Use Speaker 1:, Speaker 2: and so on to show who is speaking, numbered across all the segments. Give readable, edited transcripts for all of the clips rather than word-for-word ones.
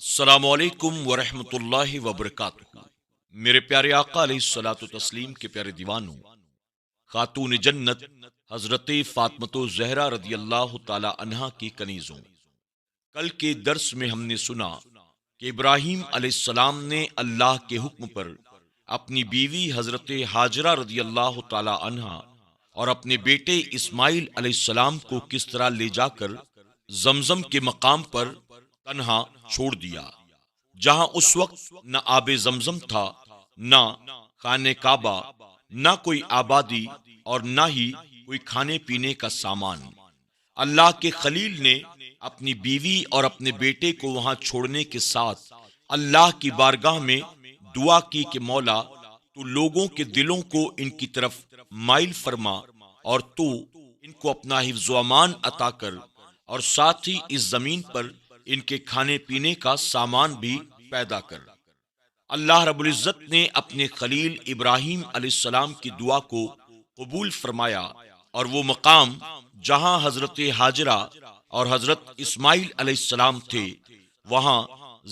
Speaker 1: السلام علیکم ورحمۃ اللہ وبرکاتہ۔ میرے پیارے آقا علیہ الصلوۃ والتسلیم کے پیارے دیوانوں، خاتون جنت حضرت فاطمۃ الزہرا رضی اللہ تعالی عنہا کی کنیزوں، کل کے درس میں ہم نے سنا کہ ابراہیم علیہ السلام نے اللہ کے حکم پر اپنی بیوی حضرت ہاجرہ رضی اللہ تعالی عنہا اور اپنے بیٹے اسماعیل علیہ السلام کو کس طرح لے جا کر زمزم کے مقام پر تنہا چھوڑ دیا، جہاں اس وقت نہ آب زمزم تھا، نہ خانہ کعبہ، نہ کوئی آبادی اور نہ ہی کوئی کھانے پینے کا سامان۔ اللہ کے خلیل نے اپنی بیوی اور اپنے بیٹے کو وہاں چھوڑنے کے ساتھ اللہ کی بارگاہ میں دعا کی کہ مولا، تو لوگوں کے دلوں کو ان کی طرف مائل فرما اور تو ان کو اپنا حفظ و امان عطا کر، اور ساتھ ہی اس زمین پر ان کے کھانے پینے کا سامان بھی پیدا کر۔ اللہ رب العزت نے اپنے خلیل ابراہیم علیہ السلام کی دعا کو قبول فرمایا، اور وہ مقام جہاں حضرت ہاجرہ اور حضرت اسماعیل علیہ السلام تھے، وہاں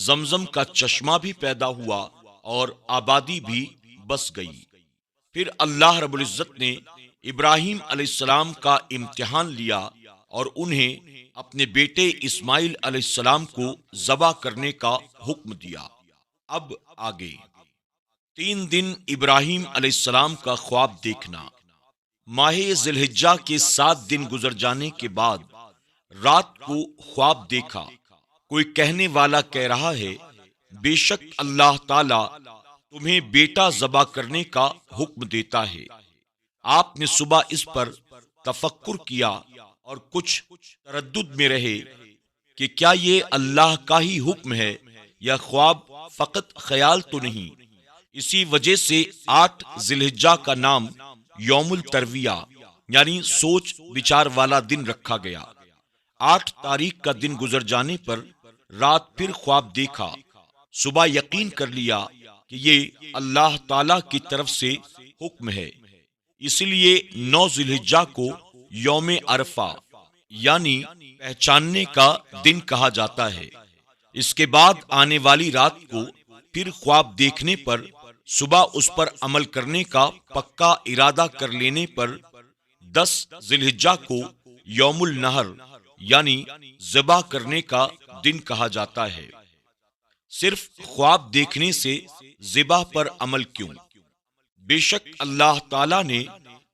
Speaker 1: زمزم کا چشمہ بھی پیدا ہوا اور آبادی بھی بس گئی۔ پھر اللہ رب العزت نے ابراہیم علیہ السلام کا امتحان لیا اور انہیں اپنے بیٹے اسماعیل علیہ السلام کو ذبح کرنے کا حکم دیا۔ اب آگے 3 دن ابراہیم علیہ السلام کا خواب دیکھنا۔ ماہ ذی الحجہ کے 7 دن گزر جانے کے بعد رات کو خواب دیکھا۔ کوئی کہنے والا کہہ رہا ہے، بے شک اللہ تعالی تمہیں بیٹا ذبح کرنے کا حکم دیتا ہے۔ آپ نے صبح اس پر تفکر کیا اور کچھ تردد میں رہے کہ کیا یہ اللہ کا ہی حکم ہے یا خواب فقط خیال تو نہیں۔ اسی وجہ سے 8 ذی الحجہ کا نام یوم الترویہ یعنی سوچ بچار والا دن رکھا گیا۔ 8 تاریخ کا دن گزر جانے پر رات پھر خواب دیکھا۔ صبح یقین کر لیا کہ یہ اللہ تعالی کی طرف سے حکم ہے، اس لیے 9 ذی الحجہ کو یوم عرفہ یعنی پہچاننے کا دن کہا جاتا ہے۔ اس کے بعد آنے والی رات کو پھر خواب دیکھنے پر صبح اس پر عمل کرنے کا پکا ارادہ کر لینے پر 10 ذی الحجہ کو یوم النحر یعنی ذبح کرنے کا دن کہا جاتا ہے۔ صرف خواب دیکھنے سے ذبح پر عمل کیوں؟ بے شک اللہ تعالی نے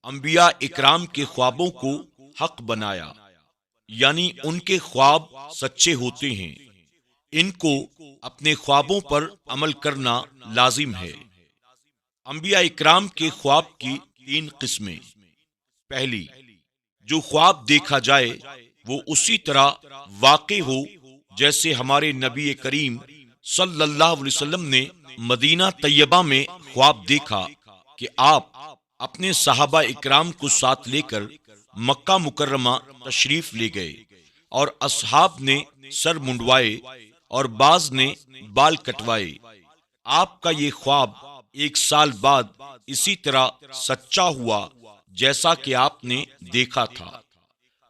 Speaker 1: انبیاء اکرام کے خوابوں کو حق بنایا، یعنی ان کے خواب سچے ہوتے ہیں۔ ان کو اپنے خوابوں پر عمل کرنا لازم ہے۔ انبیاء اکرام کے خواب کی 3 قسمیں۔ پہلی، جو خواب دیکھا جائے وہ اسی طرح واقع ہو جیسے ہمارے نبی کریم صلی اللہ علیہ وسلم نے مدینہ طیبہ میں خواب دیکھا کہ آپ اپنے صحابہ اکرام کو ساتھ لے کر مکہ مکرمہ تشریف لے گئے، اور اصحاب نے سر منڈوائے اور بعض نے بال کٹوائے۔ آپ کا یہ خواب 1 سال بعد اسی طرح سچا ہوا جیسا کہ آپ نے دیکھا تھا۔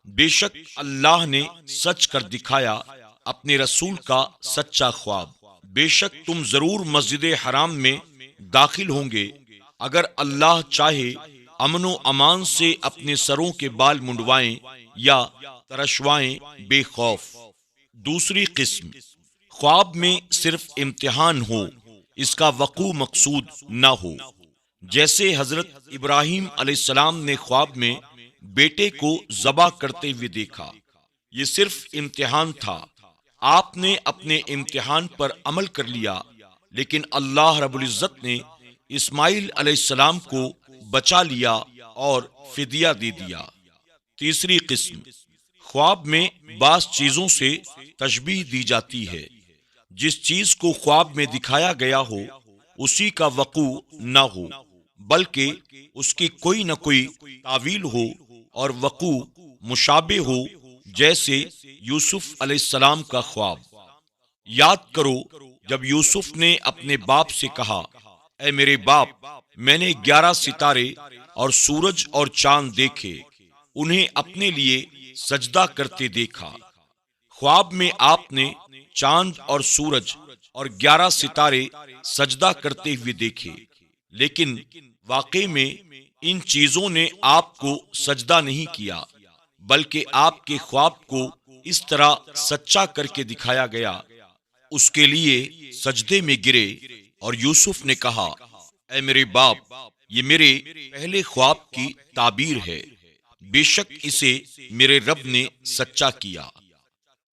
Speaker 1: بے شک اللہ نے سچ کر دکھایا اپنے رسول کا سچا خواب۔ بے شک تم ضرور مسجد حرام میں داخل ہوں گے، اگر اللہ چاہے امن و امان سے اپنے سروں کے بال منڈوائیں یا ترشوائیں بے خوف۔ دوسری قسم، خواب میں صرف امتحان ہو، اس کا وقوع مقصود نہ ہو، جیسے حضرت ابراہیم علیہ السلام نے خواب میں بیٹے کو ذبح کرتے ہوئے دیکھا۔ یہ صرف امتحان تھا، آپ نے اپنے امتحان پر عمل کر لیا، لیکن اللہ رب العزت نے اسماعیل علیہ السلام کو بچا لیا اور فدیہ دے دیا۔ تیسری قسم، خواب میں بعض چیزوں سے تشبیہ دی جاتی ہے، جس چیز کو خواب میں دکھایا گیا ہو اسی کا وقوع نہ ہو، بلکہ اس کی کوئی نہ کوئی تعویل ہو اور وقوع مشابہ ہو، جیسے یوسف علیہ السلام کا خواب۔ یاد کرو جب یوسف نے اپنے باپ سے کہا، اے میرے باپ، میں نے 11 ستارے اور سورج اور چاند دیکھے، انہیں اپنے لیے سجدہ کرتے دیکھا۔ خواب میں آپ نے چاند اور سورج اور 11 ستارے سجدہ کرتے ہوئے دیکھے، لیکن واقع میں ان چیزوں نے آپ کو سجدہ نہیں کیا، بلکہ آپ کے خواب کو اس طرح سچا کر کے دکھایا گیا۔ اس کے لیے سجدے میں گرے اور یوسف نے کہا، اے میرے باپ، یہ میرے پہلے خواب کی تعبیر ہے، بے شک اسے میرے رب نے سچا کیا۔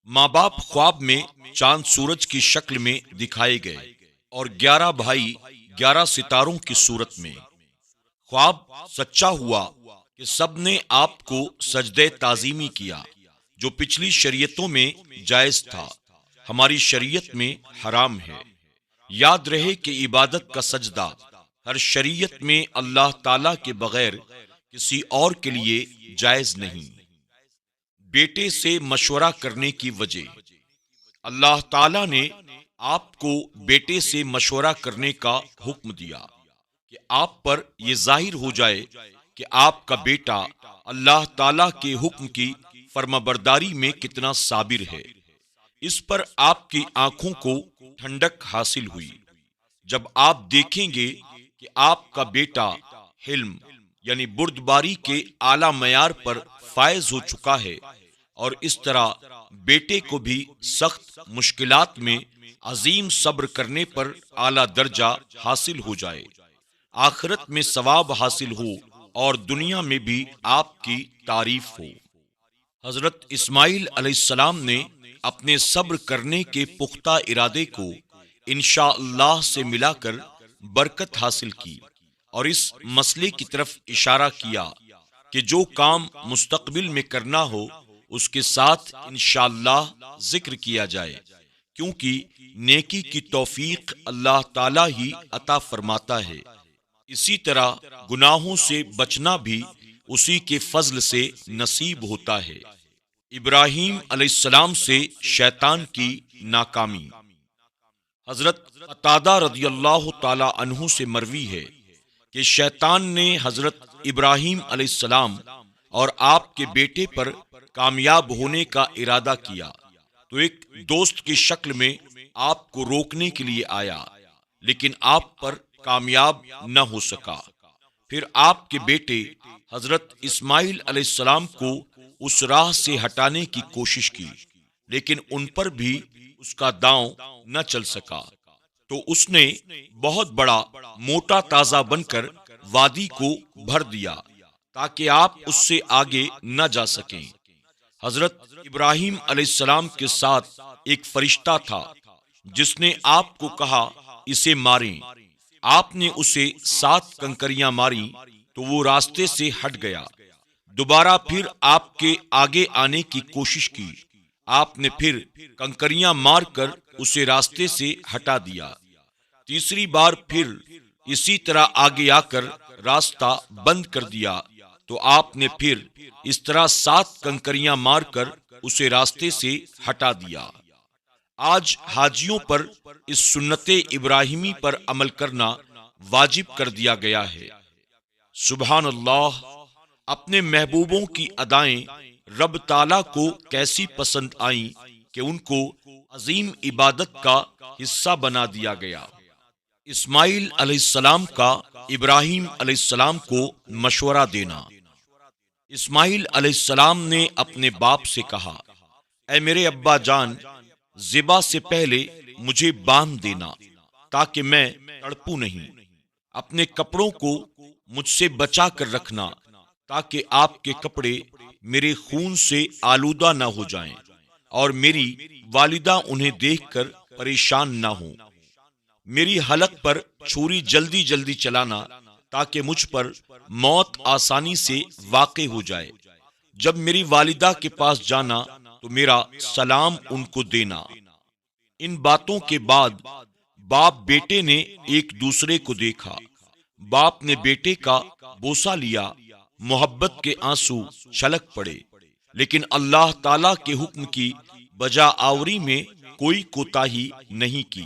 Speaker 1: ماں باپ خواب میں چاند سورج کی شکل میں دکھائے گئے اور 11 بھائی 11 ستاروں کی صورت میں۔ خواب سچا ہوا کہ سب نے آپ کو سجدے تعظیمی کیا، جو پچھلی شریعتوں میں جائز تھا، ہماری شریعت میں حرام ہے۔ یاد رہے کہ عبادت کا سجدہ ہر شریعت میں اللہ تعالی کے بغیر کسی اور کے لیے جائز نہیں۔ بیٹے سے مشورہ کرنے کی وجہ۔ اللہ تعالی نے آپ کو بیٹے سے مشورہ کرنے کا حکم دیا کہ آپ پر یہ ظاہر ہو جائے کہ آپ کا بیٹا اللہ تعالی کے حکم کی فرمانبرداری میں کتنا صابر ہے۔ اس پر آپ کی آنکھوں کو ٹھنڈک حاصل ہوئی جب آپ دیکھیں گے کہ آپ کا بیٹا حلم یعنی بردباری کے اعلی معیار پر فائز ہو چکا ہے، اور اس طرح بیٹے کو بھی سخت مشکلات میں عظیم صبر کرنے پر اعلی درجہ حاصل ہو جائے، آخرت میں ثواب حاصل ہو اور دنیا میں بھی آپ کی تعریف ہو۔ حضرت اسماعیل علیہ السلام نے اپنے صبر کرنے کے پختہ ارادے کو انشاءاللہ سے ملا کر برکت حاصل کی، اور اس مسئلے کی طرف اشارہ کیا کہ جو کام مستقبل میں کرنا ہو اس کے ساتھ انشاءاللہ ذکر کیا جائے، کیونکہ نیکی کی توفیق اللہ تعالی ہی عطا فرماتا ہے۔ اسی طرح گناہوں سے بچنا بھی اسی کے فضل سے نصیب ہوتا ہے۔ ابراہیم علیہ السلام سے شیطان کی ناکامی۔ حضرت قتادہ رضی اللہ تعالی عنہ سے مروی ہے کہ شیطان نے حضرت ابراہیم علیہ السلام اور آپ کے بیٹے پر کامیاب ہونے کا ارادہ کیا تو ایک دوست کی شکل میں آپ کو روکنے کے لیے آیا، لیکن آپ پر کامیاب نہ ہو سکا۔ پھر آپ کے بیٹے حضرت اسماعیل علیہ السلام کو اس راہ سے ہٹانے کی کوشش کی، لیکن ان پر بھی اس کا داؤں نہ چل سکا، تو اس نے بہت بڑا موٹا تازہ بن کر وادی کو بھر دیا تاکہ آپ اس سے آگے نہ جا سکیں۔ حضرت ابراہیم علیہ السلام کے ساتھ ایک فرشتہ تھا جس نے آپ کو کہا اسے ماریں۔ آپ نے اسے 7 کنکریاں ماری تو وہ راستے سے ہٹ گیا۔ دوبارہ پھر آپ کے آگے آنے کی کوشش کی، آپ نے پھر کنکریاں مار کر اسے راستے سے ہٹا دیا۔ تیسری بار پھر اسی طرح آگے آ کر راستہ بند کر دیا تو آپ نے پھر اس طرح 7 کنکریاں مار کر اسے راستے سے ہٹا دیا۔ آج حاجیوں پر اس سنت ابراہیمی پر عمل کرنا واجب کر دیا گیا ہے۔ سبحان اللہ، اپنے محبوبوں کی ادائیں رب تعالیٰ کو کیسی پسند آئیں کہ ان کو عظیم عبادت کا حصہ بنا دیا گیا۔ اسماعیل علیہ السلام کا ابراہیم علیہ السلام کو مشورہ دینا۔ اسماعیل علیہ السلام نے اپنے باپ سے کہا، اے میرے ابا جان، ذبح سے پہلے مجھے باندھ دینا تاکہ میں تڑپوں نہیں۔ اپنے کپڑوں کو مجھ سے بچا کر رکھنا تاکہ آپ کے کپڑے میرے خون سے آلودہ نہ ہو جائیں اور میری والدہ انہیں دیکھ کر پریشان نہ ہوں۔ میری حلق پر چھری جلدی جلدی چلانا تاکہ مجھ پر موت آسانی سے واقع ہو جائے۔ جب میری والدہ کے پاس جانا تو میرا سلام ان کو دینا۔ ان باتوں کے بعد باپ بیٹے نے ایک دوسرے کو دیکھا۔ باپ نے بیٹے کا بوسہ لیا، محبت کے آنسو چھلک پڑے، لیکن اللہ تعالی کے حکم کی بجا آوری میں کوئی کوتاہی نہیں کی۔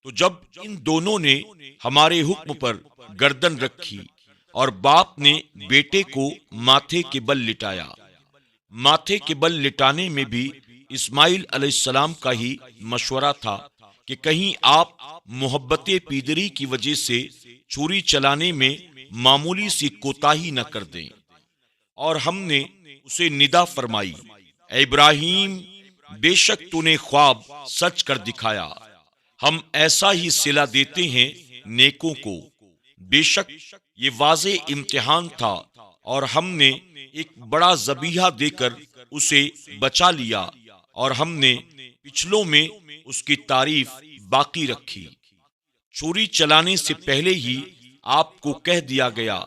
Speaker 1: تو جب ان دونوں نے ہمارے حکم پر گردن رکھی اور باپ نے بیٹے کو ماتھے کے بل لٹایا، ماتھے کے بل لٹانے میں بھی اسماعیل علیہ السلام کا ہی مشورہ تھا کہ کہیں آپ محبت پیدری کی وجہ سے چھری چلانے میں معمولی سی کوتاہی نہ کر دیں، اور ہم نے اسے ندا فرمائی، اے ابراہیم، بے شک تو نے خواب سچ کر دکھایا، ہم ایسا ہی صلہ دیتے ہیں نیکوں کو۔ بے شک یہ واضح امتحان تھا، اور ہم نے ایک بڑا ذبیحہ دے کر اسے بچا لیا، اور ہم نے پچھلوں میں اس کی تعریف باقی رکھی۔ چھری چلانے سے پہلے ہی آپ کو کہہ دیا گیا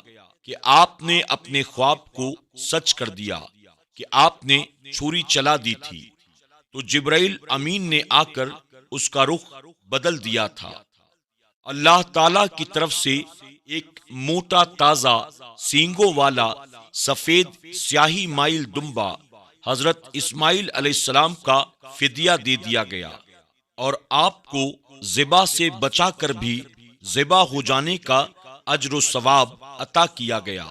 Speaker 1: کہ آپ نے اپنے خواب کو سچ کر دیا کہ آپ نے چھری چلا دی تھی، تو جبرائیل امین نے آ کر اس کا رخ بدل دیا تھا۔ اللہ تعالی کی طرف سے ایک موٹا تازہ سینگوں والا سفید سیاہی مائل دمبا حضرت اسماعیل علیہ السلام کا فدیہ دے دیا گیا، اور آپ کو ذبح سے بچا کر بھی ذبح ہو جانے کا اجر و ثواب عطا کیا گیا،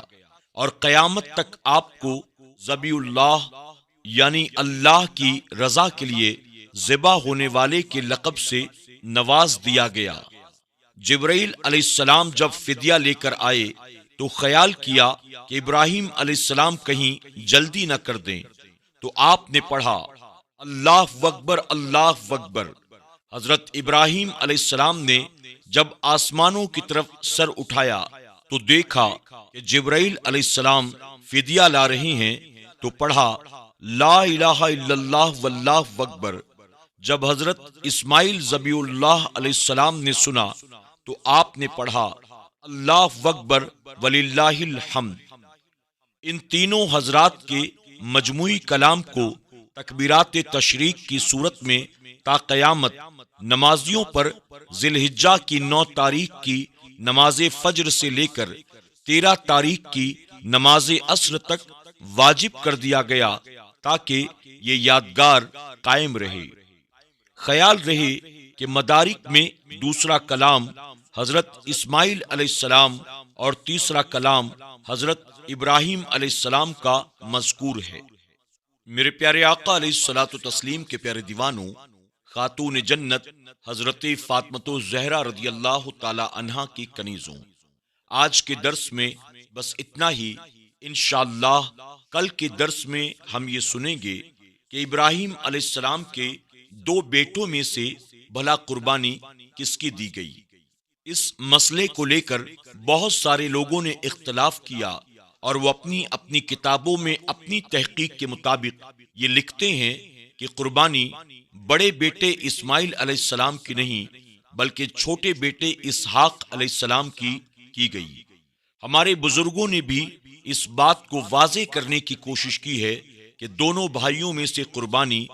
Speaker 1: اور قیامت تک آپ کو ذبیح اللہ یعنی اللہ کی رضا کے لیے ذبح ہونے والے کے لقب سے نواز دیا گیا۔ جبرائیل علیہ السلام جب فدیہ لے کر آئے تو خیال کیا کہ ابراہیم علیہ السلام کہیں جلدی نہ کر دیں، تو آپ نے پڑھا، اللہ اکبر، اللہ اکبر۔ حضرت ابراہیم علیہ السلام نے جب آسمانوں کی طرف سر اٹھایا تو دیکھا کہ جبرائیل علیہ السلام فدیہ لا رہے ہیں، تو پڑھا، لا الہ الا اللہ واللہ اکبر۔ جب حضرت اسماعیل ذبیح اللہ علیہ السلام نے سنا تو آپ نے پڑھا، اللہ اکبر وللہ الحمد۔ ان تینوں حضرات کے مجموعی کلام کو تکبیرات تشریق کی صورت میں تا قیامت نمازیوں پر ذی الحجہ کی 9 تاریخ کی نماز فجر سے لے کر 13 تاریخ کی نماز عصر تک واجب کر دیا گیا، تاکہ یہ یادگار قائم رہے۔ خیال رہے کہ مدارک میں دوسرا کلام حضرت اسماعیل علیہ السلام اور تیسرا کلام حضرت ابراہیم علیہ السلام کا مذکور ہے۔ میرے پیارے آقا علیہ الصلوۃ والتسلیم کے پیارے دیوانوں، خاتون جنت حضرت فاطمہ الزہرا رضی اللہ تعالی عنہا کی کنیزوں، آج کے درس میں بس اتنا ہی۔ انشاءاللہ کل کے درس میں ہم یہ سنیں گے کہ ابراہیم علیہ السلام کے 2 بیٹوں میں سے بھلا قربانی کس کی دی گئی۔ اس مسئلے کو لے کر بہت سارے لوگوں نے اختلاف کیا، اور وہ اپنی اپنی کتابوں میں اپنی تحقیق کے مطابق یہ لکھتے ہیں کہ قربانی بڑے بیٹے اسماعیل علیہ السلام کی نہیں بلکہ چھوٹے بیٹے اسحاق علیہ السلام کی گئی۔ ہمارے بزرگوں نے بھی اس بات کو واضح کرنے کی کوشش کی ہے کہ دونوں بھائیوں میں سے قربانی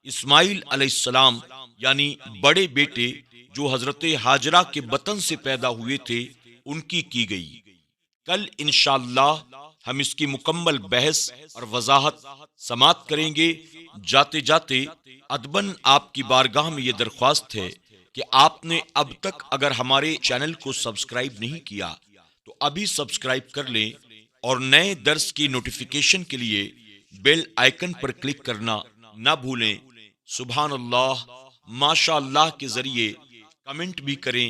Speaker 1: اسماعیل علیہ السلام یعنی بڑے بیٹے جو حضرت ہاجرہ کے بطن سے پیدا ہوئے تھے ان کی گئی۔ کل انشاءاللہ ہم اس کی مکمل بحث اور وضاحت سماعت کریں گے۔ جاتے جاتے ادباً آپ کی بارگاہ میں یہ درخواست ہے کہ آپ نے اب تک اگر ہمارے چینل کو سبسکرائب نہیں کیا تو ابھی سبسکرائب کر لیں، اور نئے درس کی نوٹیفیکیشن کے لیے بیل آئیکن پر کلک کرنا نہ بھولیں۔ سبحان اللہ، ماشاء اللہ کے ذریعے کمنٹ بھی کریں،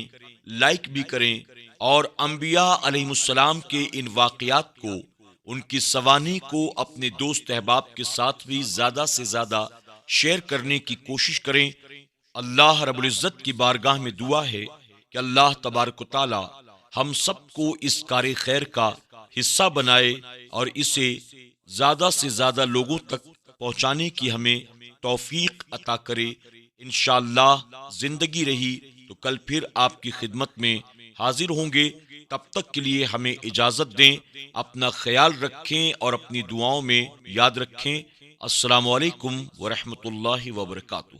Speaker 1: لائک بھی کریں، اور انبیاء علیہ السلام کے ان واقعات کو، ان کی سوانح کو اپنے دوست احباب کے ساتھ بھی زیادہ سے زیادہ شیئر کرنے کی کوشش کریں۔ اللہ رب العزت کی بارگاہ میں دعا ہے کہ اللہ تبارک و تعالی ہم سب کو اس کار خیر کا حصہ بنائے، اور اسے زیادہ سے زیادہ لوگوں تک پہنچانے کی ہمیں توفیق عطا کرے۔ انشاءاللہ زندگی رہی تو کل پھر آپ کی خدمت میں حاضر ہوں گے۔ تب تک کے لیے ہمیں اجازت دیں، اپنا خیال رکھیں اور اپنی دعاؤں میں یاد رکھیں۔ السلام علیکم ورحمۃ اللہ وبرکاتہ۔